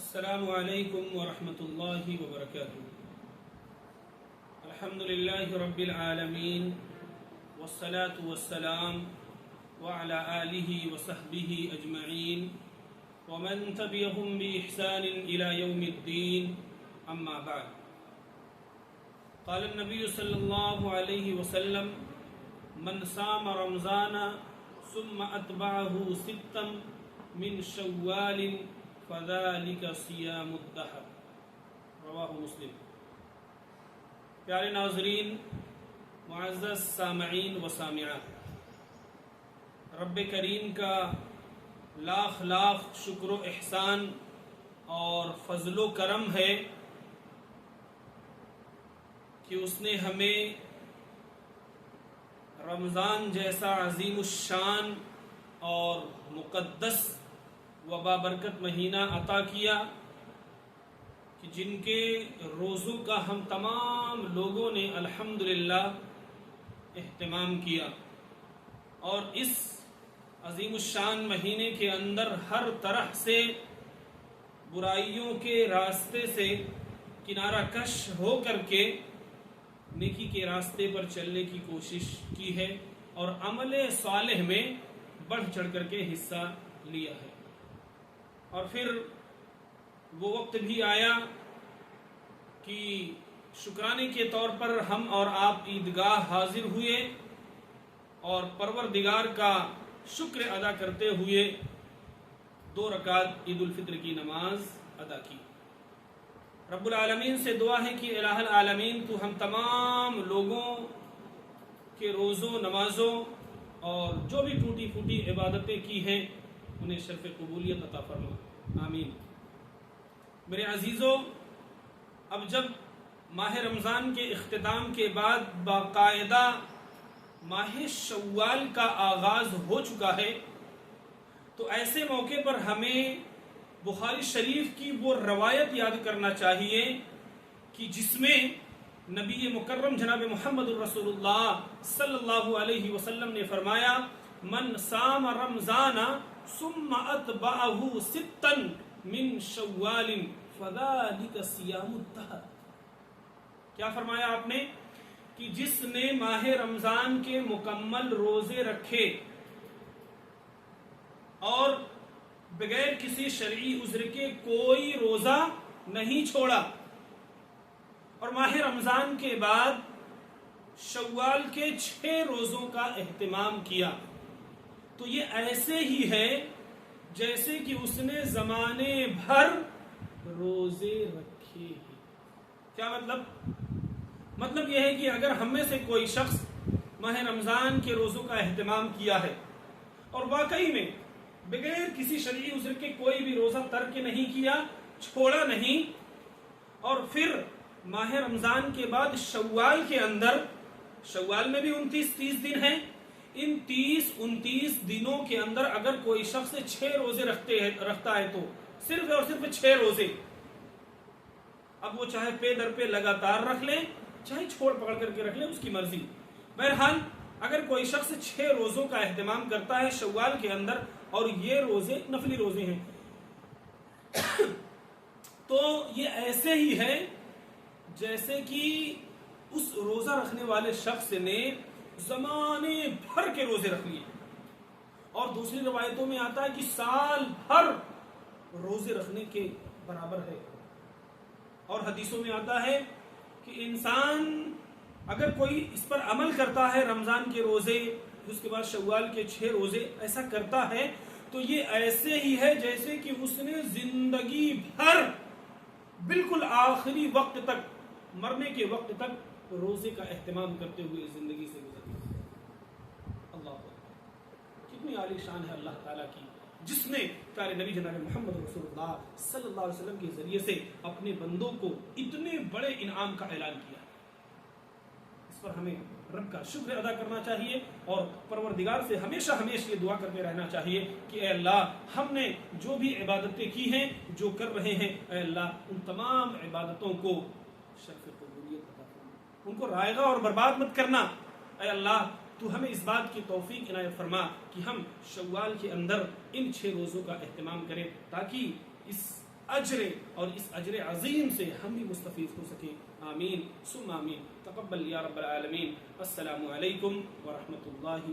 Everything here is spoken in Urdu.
السلام علیکم ورحمۃ اللہ وبرکاتہ۔ الحمدللہ رب العالمین والصلاة والسلام وعلى آلہ وصحبہ اجمعین ومن تبعهم بإحسان إلى يوم الدین، اما بعد۔ قال النبی صلی اللہ علیہ وسلم: من صام رمضان ثم اتبعه ستا من شوال فذلك صيام الدہر، رواہ مسلم۔ پیارے ناظرین، معزز سامعین و سامعات، رب کریم کا لاکھ لاکھ شکر و احسان اور فضل و کرم ہے کہ اس نے ہمیں رمضان جیسا عظیم الشان اور مقدس و بابرکت مہینہ عطا کیا کہ جن کے روزوں کا ہم تمام لوگوں نے الحمدللہ اہتمام کیا، اور اس عظیم الشان مہینے کے اندر ہر طرح سے برائیوں کے راستے سے کنارہ کش ہو کر کے نیکی کے راستے پر چلنے کی کوشش کی ہے اور عمل صالح میں بڑھ چڑھ کر کے حصہ لیا ہے۔ اور پھر وہ وقت بھی آیا کہ شکرانے کے طور پر ہم اور آپ عیدگاہ حاضر ہوئے اور پروردگار کا شکر ادا کرتے ہوئے 2 رکعت عید الفطر کی نماز ادا کی۔ رب العالمین سے دعا ہے کہ الہ العالمین تو ہم تمام لوگوں کے روزوں، نمازوں اور جو بھی ٹوٹی پھوٹی عبادتیں کی ہیں انہیں شرف قبولیت عطا فرما، آمین۔ میرے عزیزوں، اب جب ماہ رمضان کے اختتام کے بعد باقاعدہ ماہ شوال کا آغاز ہو چکا ہے، تو ایسے موقع پر ہمیں بخاری شریف کی وہ روایت یاد کرنا چاہیے کہ جس میں نبی مکرم جناب محمد الرسول اللہ صلی اللہ علیہ وسلم نے فرمایا: من صام رمضان ثم اتبعه ستا من شوال فذلك صيام الدہر۔ کیا فرمایا آپ نے؟ کہ جس نے ماہ رمضان کے مکمل روزے رکھے اور بغیر کسی شرعی عذر کے کوئی روزہ نہیں چھوڑا، اور ماہ رمضان کے بعد شوال کے 6 روزوں کا اہتمام کیا، تو یہ ایسے ہی ہے جیسے کہ اس نے زمانے بھر روزے رکھے ہیں۔ کیا مطلب یہ ہے کہ اگر ہم میں سے کوئی شخص ماہ رمضان کے روزوں کا اہتمام کیا ہے اور واقعی میں بغیر کسی شرعی عذر کے کوئی بھی روزہ ترک نہیں کیا، چھوڑا نہیں، اور پھر ماہ رمضان کے بعد شوال کے اندر، شوال میں بھی 29-30 دن ہیں، ان 30-29 دنوں کے اندر اگر کوئی شخص 6 روزے رکھتا ہے تو صرف اور صرف 6 روزے، اب وہ چاہے پے در پہ لگاتار رکھ لیں، چاہے چھوڑ پکڑ کر کے رکھ لیں، اس کی مرضی۔ بہرحال اگر کوئی شخص 6 روزوں کا اہتمام کرتا ہے شوال کے اندر، اور یہ روزے نفلی روزے ہیں، تو یہ ایسے ہی ہے جیسے کہ اس روزہ رکھنے والے شخص نے زمانے بھر کے روزے رکھ لیے، اور دوسری روایتوں میں آتا ہے کہ سال بھر روزے رکھنے کے برابر ہے، اور حدیثوں میں آتا ہے کہ انسان اگر کوئی اس پر عمل کرتا ہے، رمضان کے روزے، اس کے بعد شوال کے 6 روزے ایسا کرتا ہے، تو یہ ایسے ہی ہے جیسے کہ اس نے زندگی بھر بالکل آخری وقت تک، مرنے کے وقت تک روزے کا اہتمام کرتے ہوئے زندگی سے گزر گئی۔ اللہ اکبر، کتنی عالی شان ہے اللہ تعالیٰ کی، جس نے پیارے نبی جناب محمد رسول اللہ صلی اللہ علیہ وسلم کے ذریعے سے اپنے بندوں کو اتنے بڑے انعام کا اعلان کیا۔ اس پر ہمیں رب کا شکر ادا کرنا چاہیے اور پروردگار سے ہمیشہ یہ دعا کرتے رہنا چاہیے کہ اے اللہ، ہم نے جو بھی عبادتیں کی ہیں، جو کر رہے ہیں، اے اللہ ان تمام عبادتوں کو شرف قبولیت عطا فرما، ان کو رائے گا اور برباد مت کرنا۔ اے اللہ تو ہمیں اس بات کی توفیق عنایت فرما کہ ہم شوال کے اندر ان 6 روزوں کا اہتمام کریں، تاکہ اس اجر اور اس اجر عظیم سے ہم بھی مستفید ہو سکیں. آمین ثم آمین. تقبل یا رب العالمین. السلام علیکم ورحمۃ اللہ